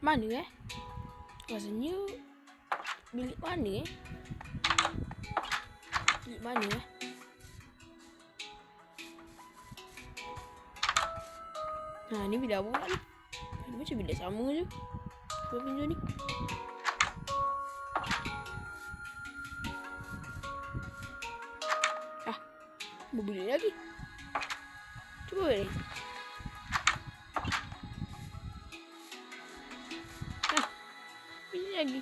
Mana rasanya bilik mana bilik mana ni bilik apa pula ni? Ini macam bilik sama je. Cuba pinjam ni. Berbilik lagi. Cuba ni. Bilik lagi.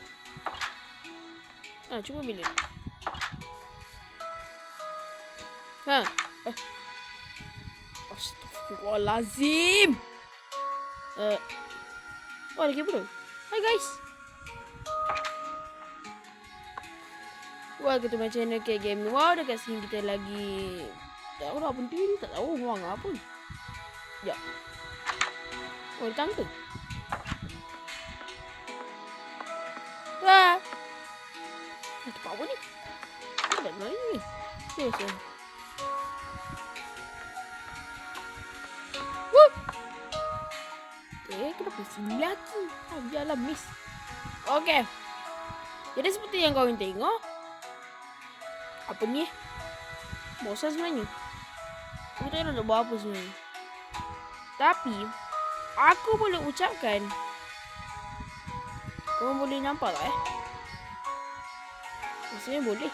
Cuba bilik. Astaghfirullahalazim. Ada kamera. Hi guys. Welcome to my channel K Game. Wow, dekat sini kita lagi tak tahu apa penting, tak tahu orang apa. Ya. Oh, tangga. Tempat apa ni? Tempat mana ni? Yes. Kenapa sini lagi? Biarlah miss. Okay. Jadi seperti yang kau tengok. Apa ni? Bosan sebenarnya. Aku tak tahu nak buat apa sebenarnya. Tapi aku boleh ucapkan. Kau boleh nampak tak Maksudnya boleh.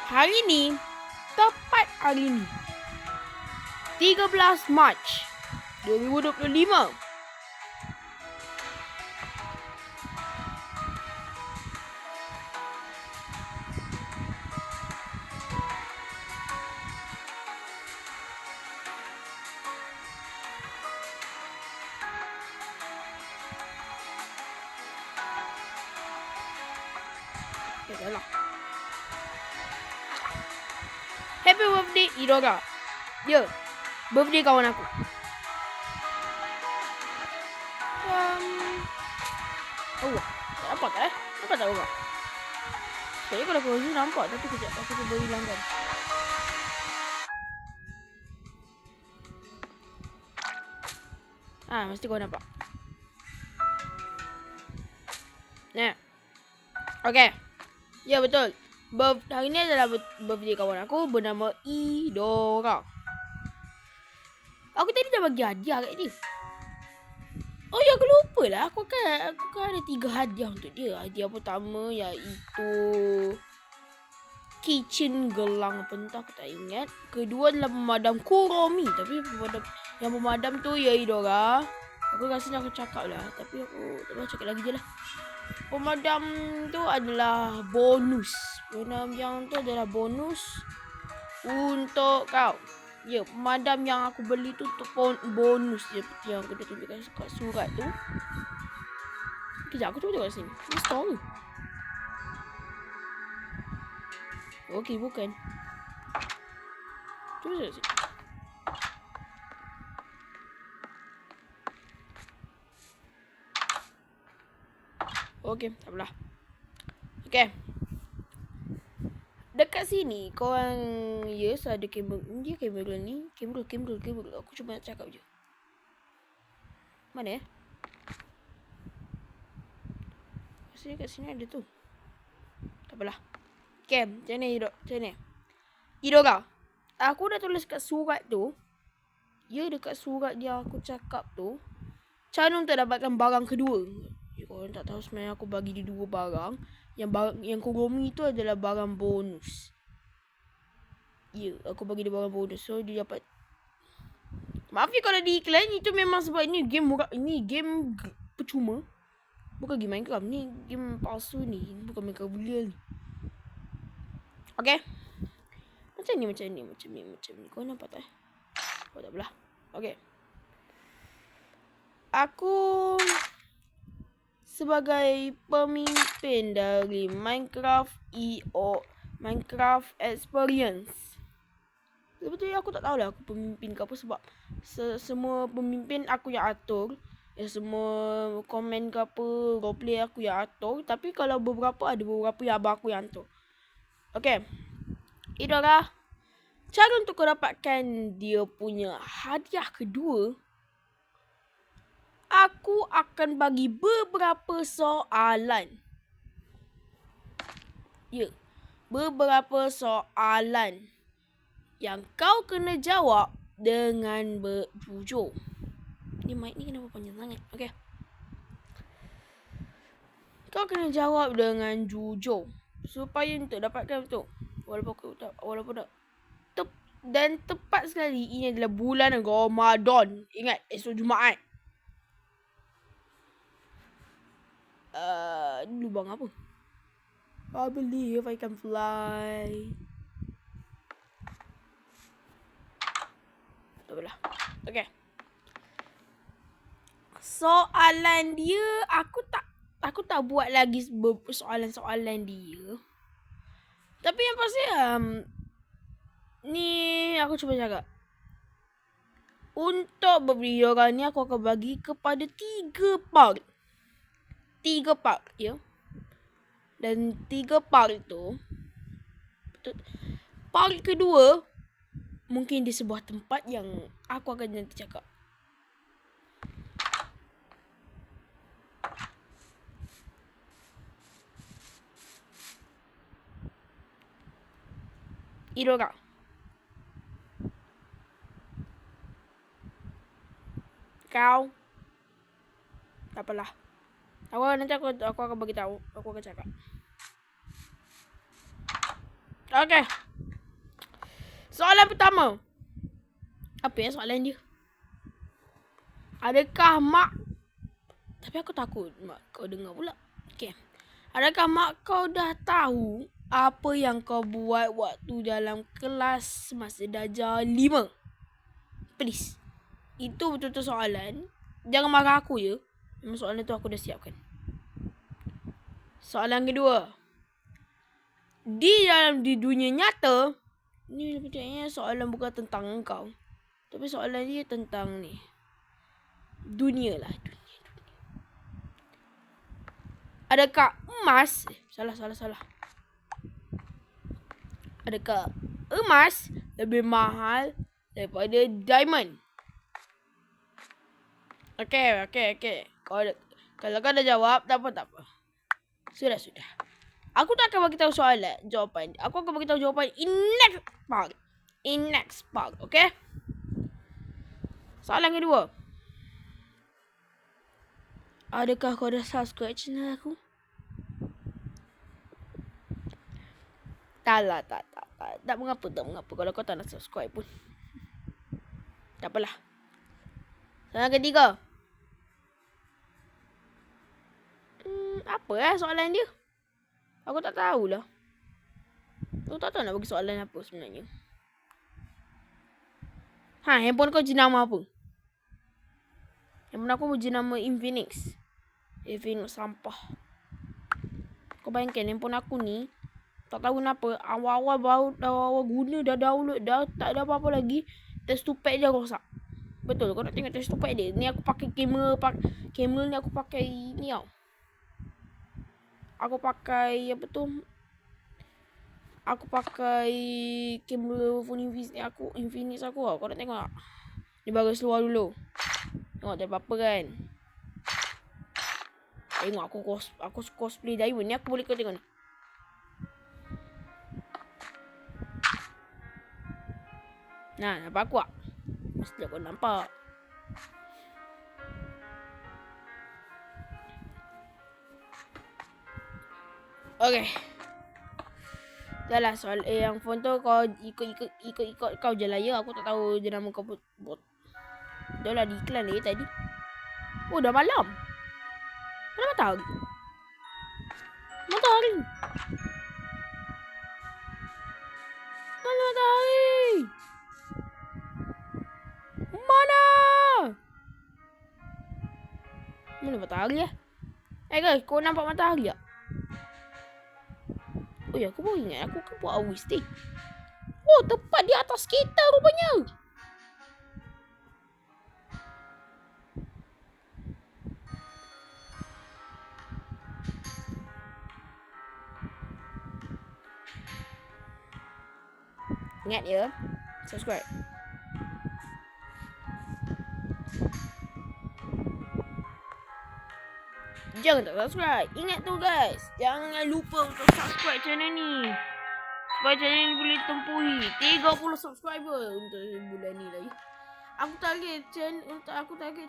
Hari ni, tepat hari ni, 13 Mac 2025. Yalah. Happy birthday Iroga. Ya, birthday kawan aku. Tak nampak tak Nampak tak orang? Saya kalau kau zoom nampak, tapi kejap aku cuba hilangkan. Mesti kau nampak. Nah. Okay. Ya, betul. Hari ni adalah birthday kawan aku bernama Idora. Aku tadi dah bagi hadiah kat dia. Oh ya, aku lupa lah. Aku kan ada 3 hadiah untuk dia. Hadiah pertama iaitu kitchen gelang apa entah, aku tak ingat. Kedua adalah pemadam Kuromi. Tapi yang pemadam tu ya Idora. Aku rasa nak aku cakap lah. Tapi aku tak boleh cakap lagi je lah. Pemadam tu adalah bonus. Pemadam tu adalah bonus untuk kau. Ya, pemadam yang aku beli tu untuk bonus je. Seperti yang aku dah tunjukkan kat surat tu. Kejap, aku cuba tengok sini. Ini story. Okey, bukan. Cuba tengok sini. Okey, tak apalah. Okey. Dekat sini korang ada kamera. Dia kamera ni. Kamera. Aku cuma nak cakap je. Mana Rasanya kat sini ada tu. Tak apalah. Okey, macam ni Idora. Aku dah tulis kat surat tu. Ya, dekat surat yang aku cakap tu. Cara untuk dapatkan barang kedua. Korang tak tahu sebenarnya aku bagi dia 2 barang. Yang Kuromi tu adalah barang bonus. Ya, aku bagi dia barang bonus. So dia dapat. Maaf ya kalau di iklan. Itu memang sebab ini game murah. Ini game percuma. Bukan game Minecraft. Ni game palsu ni. Bukan Minecraft real ni. Okay. Macam ni. Kau nampak tak? Oh, tak apalah. Okay. Aku sebagai pemimpin dari Minecraft Minecraft Experience. Sebetulnya aku tak tahulah aku pemimpin ke apa sebab semua pemimpin aku yang atur. Semua komen ke apa, roleplay aku yang atur. Tapi kalau ada beberapa yang abang aku yang atur. Okay. Idora, cara untuk kau dapatkan dia punya hadiah kedua, aku akan bagi beberapa soalan. Ya, beberapa soalan yang kau kena jawab dengan berjujur. Ni mic ni kenapa panjang sangat? Okay. Kau kena jawab dengan jujur supaya untuk dapatkan betul. Walaupun tak. Dan tepat sekali ini adalah bulan Ramadan. Ingat, esok Jumaat. Lubang apa? I believe I can fly. Tak apalah. Okay. Soalan dia, aku tak buat lagi soalan-soalan dia. Tapi yang pasti ni aku cuba cakap. Untuk beberapa orang ni aku akan bagi kepada 3 part. 3 part, ya. Dan 3 part itu, part kedua mungkin di sebuah tempat yang aku akan nanti cakap. Irora. Kau. Tak apalah. Nanti aku akan bagi tahu. Aku akan cakap. Okay. Soalan pertama. Apa ya soalan dia? Adakah mak... Tapi aku takut mak kau dengar pula. Okay. Adakah mak kau dah tahu apa yang kau buat waktu dalam kelas masa darjah 5? Please. Itu betul-betul soalan. Jangan marah aku je. Memang soalan tu aku dah siapkan. Soalan kedua. Di dunia nyata, ni betulnya soalan bukan tentang engkau. Tapi soalan dia tentang ni. Dunia lah. Dunia. Adakah emas... Salah. Adakah emas lebih mahal daripada diamond? Okay. Kalau kau dah jawab, tak apa. Sudah. Aku tak akan bagi tahu jawapan. Aku akan bagi tahu jawapan in next part. Okay? Soalan kedua. Adakah kau dah subscribe channel aku? Tak. Tak mengapa kalau kau tak nak subscribe pun. Tak apalah. Soalan ketiga. Apa soalan dia? Aku tak tahulah. Aku tak tahu nak bagi soalan apa sebenarnya. Handphone kau jenama apa? Handphone aku jenama Infinix. Infinix sampah. Kau bayangkan handphone aku ni, tak tahu kenapa, awal-awal guna dah download dah, tak ada apa-apa lagi, test pad je rosak. Betul, kau nak tengok test pad dia. Ni aku pakai kamera ni aku pakai ni tau. Aku pakai Aku pakai kamera phone Infinix aku tau. Kau nak tengok tak? Dia baru keluar dulu. Tengok tak apa-apa kan? Tengok aku cosplay diamond ni, aku boleh kau tengok ni. Nah, nampak aku tak? Mesti kau nampak. Okay. Dah lah soal yang phone tu kau ikut kau je lah ya. Aku tak tahu je nama kau bot. Dah lah di iklan lagi tadi. Oh dah malam. Mana matahari? Mana matahari? Mana matahari ya? Guys, kau nampak matahari tak? Oh ya, aku baru ingat aku buat awis ni. Oh, tepat di atas kita rupanya. Ingat ya, Subscribe. Jangan tak subscribe. Ingat tu guys. Jangan lupa untuk subscribe channel ni. Supaya channel ni boleh tempuhi 30 subscriber untuk bulan ni lagi. Aku target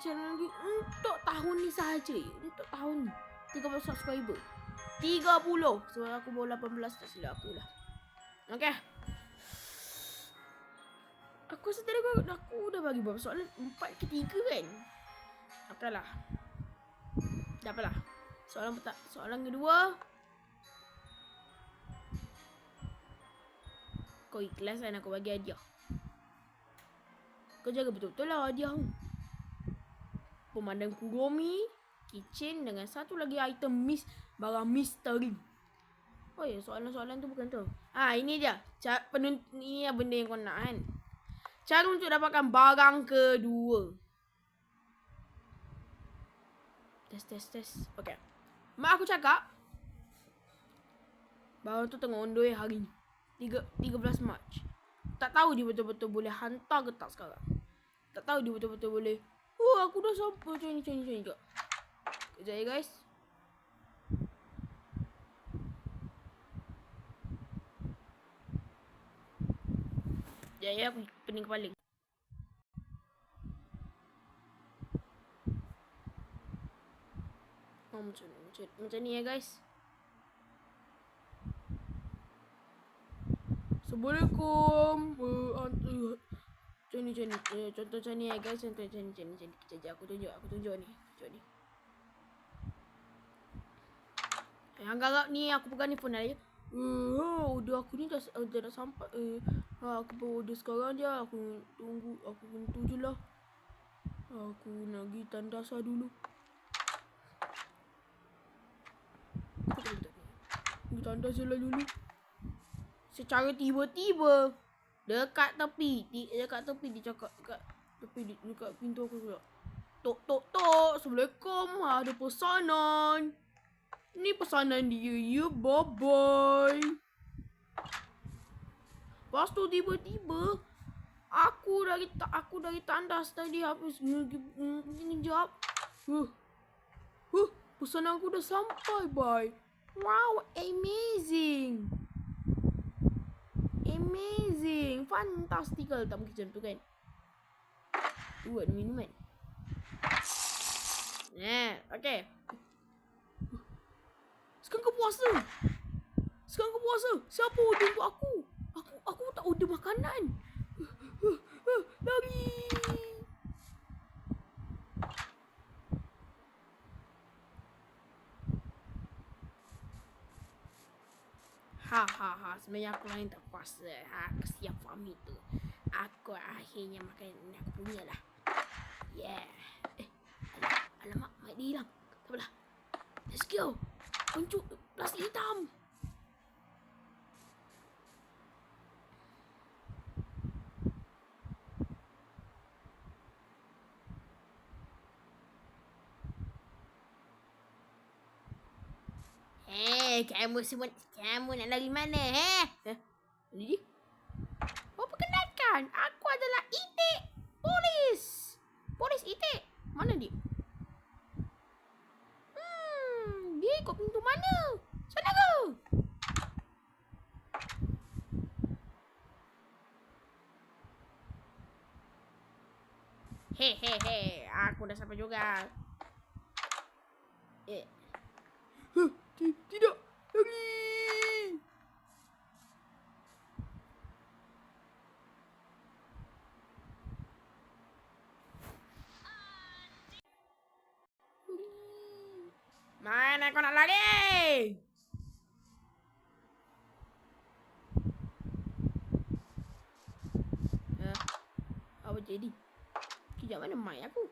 channel ni untuk tahun ni sahaja. Untuk tahun ni 30 subscriber. 30. Sebab aku baru 18 tak silap aku lah. Okay. Aku rasa tadi aku dah bagi berapa soalan? 4 ke 3 kan? Okay lah. Tak apalah. Soalan kedua. Kau ikhlas kan aku bagi hadiah? Kau jaga betul-betul lah hadiah tu. Pemandang Kuromi, kitchen dengan satu lagi item barang misteri. Oh ya, soalan-soalan tu bukan tu. Ini je. Ini benda yang kau nak kan. Cara untuk dapatkan barang kedua. Test. Okay. Mak aku cakap barang tu tengah on the way hari ni. 13 Mac. Tak tahu dia betul-betul boleh hantar ke tak sekarang. Tak tahu dia betul-betul boleh. Aku dah sampai macam ni kejap. Kejap ya guys. Ya, aku pening kepala. Macam ni ya guys. Assalamualaikum. Macam ni. Contoh macam ni ya guys. Contoh macam ni. Kejap aku tunjuk ni. Yang garap ni aku pegang ni phone aja. Order aku ni dah sampai. Aku baru order sekarang je. Aku tunggu je lah. Aku nak pergi tandas lah dulu. Pergi tandas je lah dulu. Secara tiba-tiba dekat tepi dia cakap dekat pintu aku pula. Tok. Assalamualaikum. Ada pesanan. Ni pesanan dia. Ya, bye-bye. Lepas tu tiba-tiba aku dari tandas tadi habis ngejap. Pesanan aku dah sampai, bye. Wow, amazing. Fantastical. Tak mungkin macam tu kan. Ada minuman. Okay. Sekarang kau puasa. Siapa order untuk aku? Aku tak order makanan. Lari. Sebenarnya aku lain tak puasa. Kesian Fahmi tu. Aku akhirnya makan ni aku punya lah. Yeah. Alamak, mic dia hilang. Tak apalah. Let's go. Pencuk plastik hitam. Kamu nak lari mana? Jadi? Perkenalkan, aku adalah Itik Polis. Polis Itik. Mana dia? Dia ikut pintu mana? Sana ke? Aku dah sampai juga. Tidak. Lari. Mana kau nak lari? Apa jadi? Kejap, mana mic aku?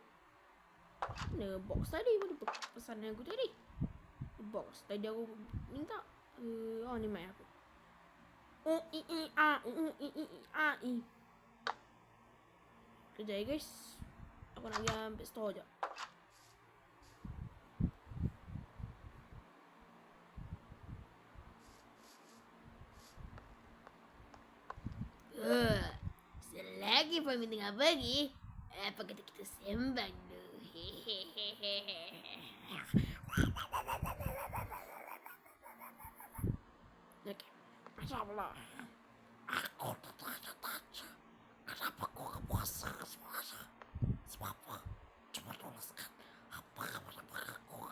Mana box tadi? Mana pesanan aku tadi? Box tadi aku minta. Ni mic aku. Kejap ya guys. Aku nak pergi ambil store je. lagi pun tengah pergi. Apa kata kita sembang dulu. Okey. Masya-Allah. Aku tanya-tanya, kenapa kau gak puasa semuanya? Sebab apa? Cuma tuliskan apa benar-benar aku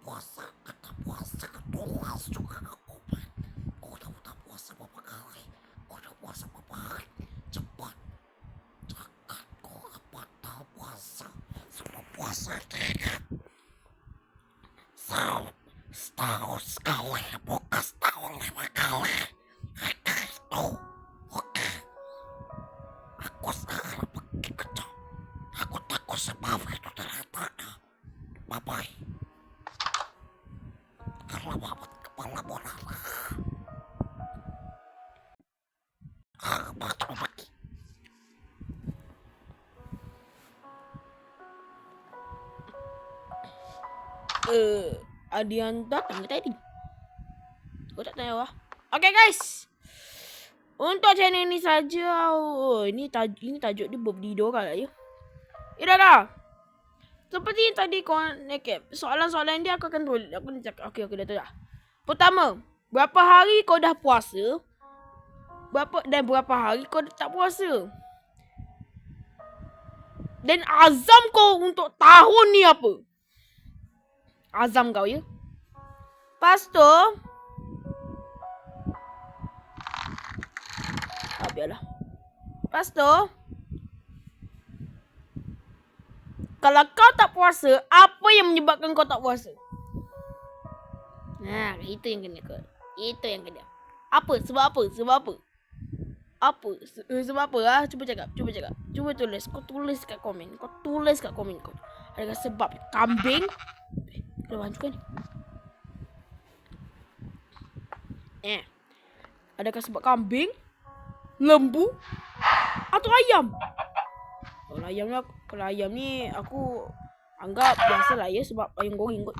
puasa, kata puasa, tulis juga ke komen. Kau udah puasa berapa kali? Kau udah puasa berapa hari? Cepat, jangan kau batal puasa. Sebab puasa ingat, setahun sekali, bukan setahun 5 kali. Oke, aku sekarang pergi kerja. Aku takut sebab itu ternyata. Bye-bye. Karena babat kepala bola. Coba pergi. Adian datang ke tadi. Aku tak tahu lah. Okay guys. Untuk channel ini saja. Ini tajuk dia berbeda lah ya. Ida kah? Seperti yang tadi kau nak soalan-soalan dia aku akan tulis. Aku nak cakap. Okay, dah tahu dah. Pertama, berapa hari kau dah puasa? Berapa hari kau tak puasa? Dan azam kau untuk tahun ni apa? Azam kau ya. Lepas tu biarlah. Lepas tu kalau kau tak puasa, apa yang menyebabkan kau tak puasa? Nah, itu yang kena kau. Itu yang kena. Apa? Sebab apa? Sebab apa? Apa? Sebab apa ah? Cuba cakap. Cuba tulis. Kau tulis kat komen. Kau. Adakah sebab kambing? Dah baju kan? Adakah sebab kambing? Lembu? Atau ayam? Kalau ayam ni aku anggap biasalah ya sebab ayam goreng kot.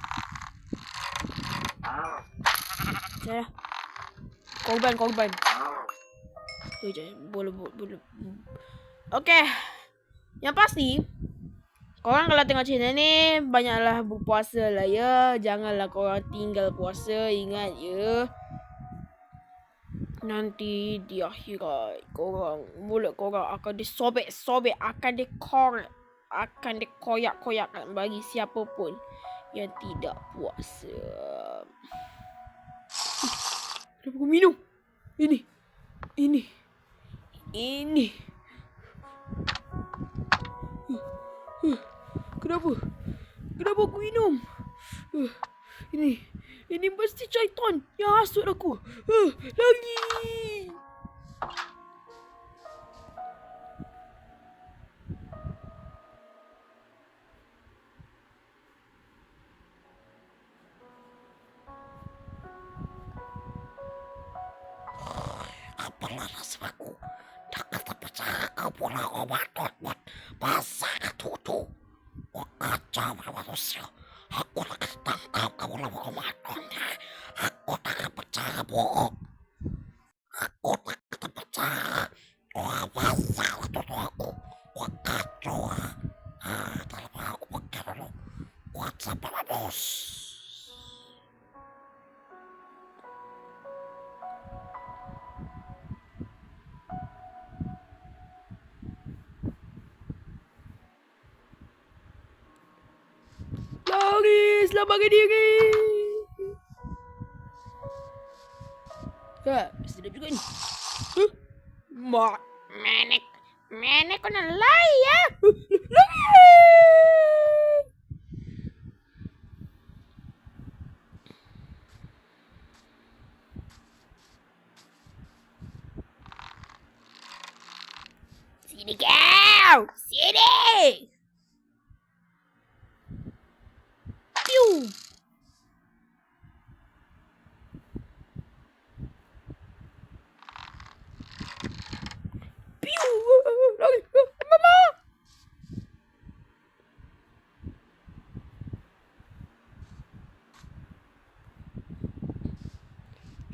Saya korban. Boleh. Okey. Yang pasti korang kalau tengok channel ni banyaklah berpuasa lah ya. Janganlah korang tinggal puasa. Ingat ya. Nanti di akhirat mulut korang akan disobek-sobek, akan dikorek, akan dikoyak-koyakkan bagi siapa pun yang tidak puasa. Kenapa aku minum? Ini. Kenapa aku minum? Ini mesti syaitan yang hasut aku. Lagi. Apalah nasib aku. Tak kata percaya kau pula obat buat pasang tutu. Wah kacau manusia. Aku nak tangkap kamu lah obat. Aku tak percaya bohong. Aku tak percaya. Wah pasang tutu aku. Wah kacau. Dalam aku pakai dulu. WhatsApp lah bos. Lari, selamatkan diri. Mesti dah juga ni. Menek kau nak lari ya? Lari. Sini kau. Sini. Piu. Lari. Mama.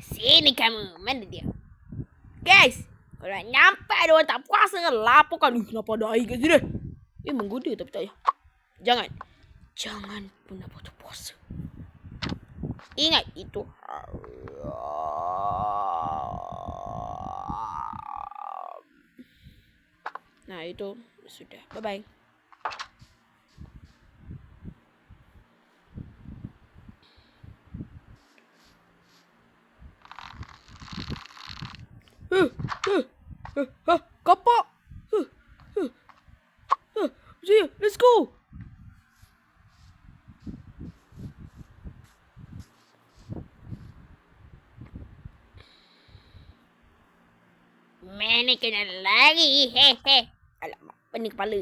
Sini kamu. Mana dia? Guys, Kalau nak nyampe ada orang tak puas dengan laporkan. Kenapa ada air kat sini? Menggoda tapi tak payah. Jangan pernah putus puasa. Ingat itu. Nah itu sudah. Bye-bye. Kapak. Let's go. Mana kena lari. Alamak, pening kepala.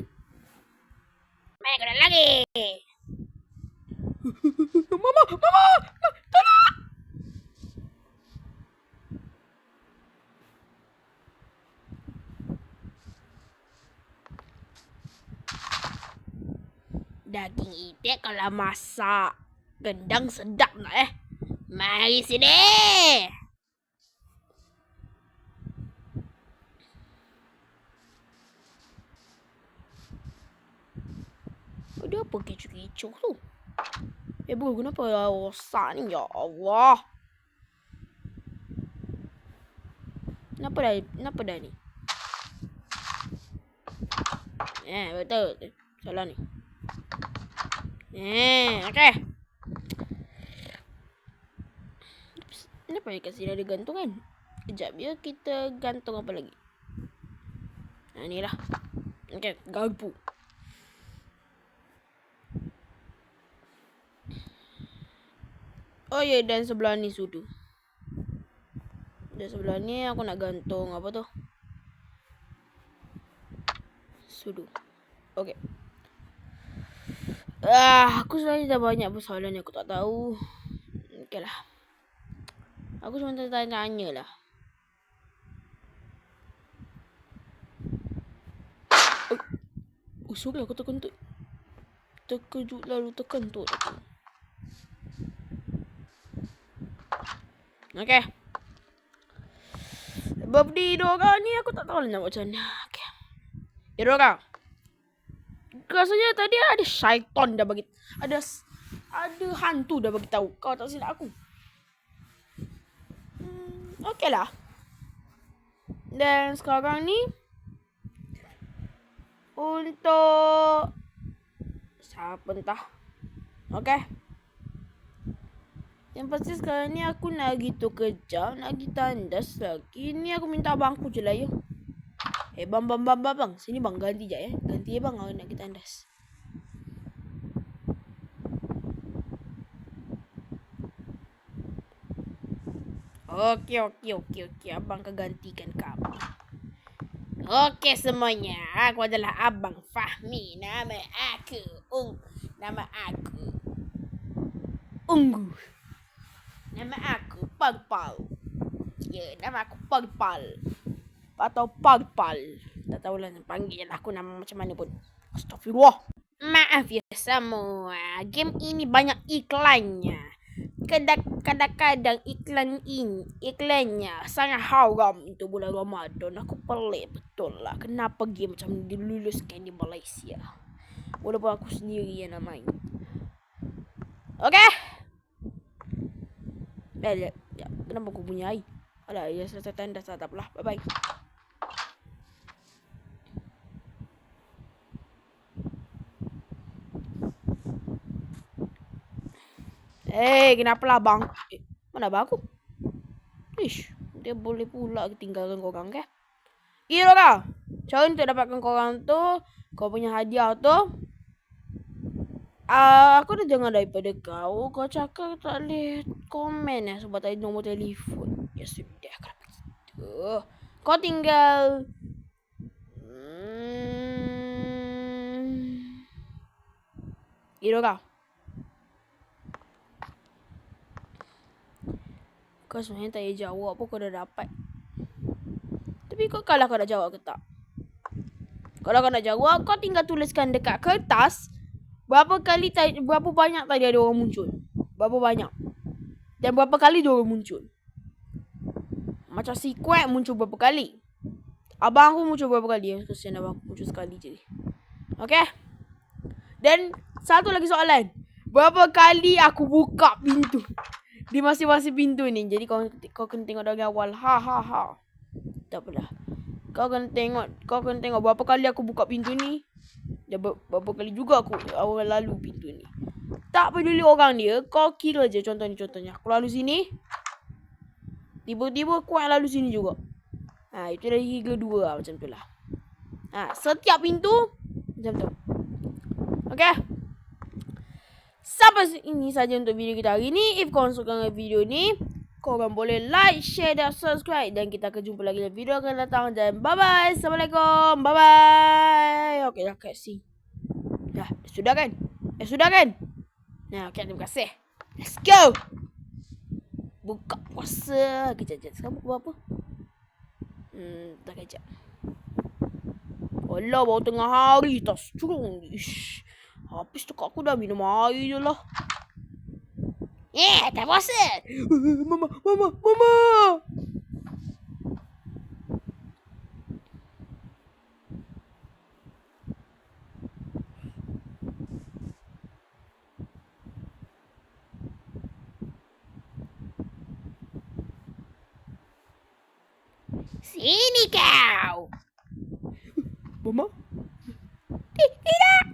Mana kena lari. Mama, tolong. Daging itik kalau masak gendang sedap nak Mari sini. Ada apa kecoh-kecoh tu? Bro, kenapa rosak ni? Ya Allah. Kenapa dah ni? Betul. Salah ni. Okay. Kenapa dia kasi ada gantungan? Kejap ya, kita gantung apa lagi? Ni lah. Okay, garpu. Oh ya, dan sebelah ni sudu. Dan sebelah ni aku nak gantung apa tu? Sudu. Okay. Aku sebenarnya dah banyak persoalan yang aku tak tahu. Okay lah. Aku cuma tanya-tanya lah. Sorry aku terkentut. Terkejut lalu terkentut aku. Okay. Birthday Dora ni aku tak tahu nak buat macam mana. Okay. Dora. Rasanya tadi ada syaitan dah bagi. Ada hantu dah bagi tahu. Kau tak silap aku. Okay lah. Dan sekarang ni untuk siapa entah. Okay. Yang pasti sekarang ni aku nak pergi tu kerja, nak pergi tandas lagi. Ni aku minta abang aku je lah ya. Bang. Sini bang, ganti je ya. Ganti ya bang, aku nak pergi tandas. Okey. Abang akan gantikan kamu. Okey semuanya. Aku adalah Abang Fahmi. Nama aku Unggu. Nama aku Pagpal. Ya, nama aku Pagpal. Atau Pagpal. Tak tahulah panggil aku nama macam mana pun. Astagfirullah. Maaf ya semua. Game ini banyak iklannya. Kadang-kadang iklannya sangat haram untuk bulan Ramadan. Aku pelik betul lah. Kenapa game macam ni diluluskan di Malaysia? Walaupun aku sendiri yang nak main. Okay. Kenapa aku punya air? Alah, ya selesai tanda tak apalah. Bye-bye. Kenapa lah bang? Mana abang aku? Dia boleh pula tinggalkan korang ke? Iya kau. Cara untuk dapatkan korang tu, kau punya hadiah tu, aku dah dengar daripada kau. Kau cakap tak boleh komen sebab tadi nombor telefon. Ya sudah kalau begitu. Kau tinggal kau. Kau sebenarnya tak payah jawab apa kau dah dapat. Tapi kalau kau nak jawab ke tak? Kalau kau nak jawab, kau tinggal tuliskan dekat kertas berapa banyak tadi ada orang muncul. Berapa banyak. Dan berapa kali dia orang muncul. Macam si Quack muncul berapa kali. Abang aku muncul berapa kali? Kesian abang aku muncul sekali je. Okay. Dan satu lagi soalan. Berapa kali aku buka pintu di masing-masing pintu ni? Jadi kau kena tengok dari awal. Tak apalah. Kau kena tengok berapa kali aku buka pintu ni. Dan berapa kali juga aku awal lalu pintu ni. Tak peduli orang dia, kau kira je contohnya. Aku lalu sini. Tiba-tiba aku yang lalu sini juga. Itu dari 3, 2 lah, macam tu lah. Setiap pintu macam tu. Okay. Sampai ini saja untuk video kita hari ni. If korang suka dengan video ni, korang boleh like, share dan subscribe. Dan kita akan jumpa lagi dalam video akan datang. Dan bye-bye. Assalamualaikum. Bye-bye. Okay, dah kasih. Sudah kan? Okay, terima kasih. Let's go. Buka puasa. Kejap. Sekarang buka apa? Tak kejap. Alah, baru tengah hari. Tak strong. Ish. Habis tu aku dah minum air je lah. Tak puasa. Mama. Sini kau. Mama? Tidak.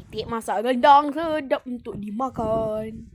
Itik masak rendang sedap untuk dimakan.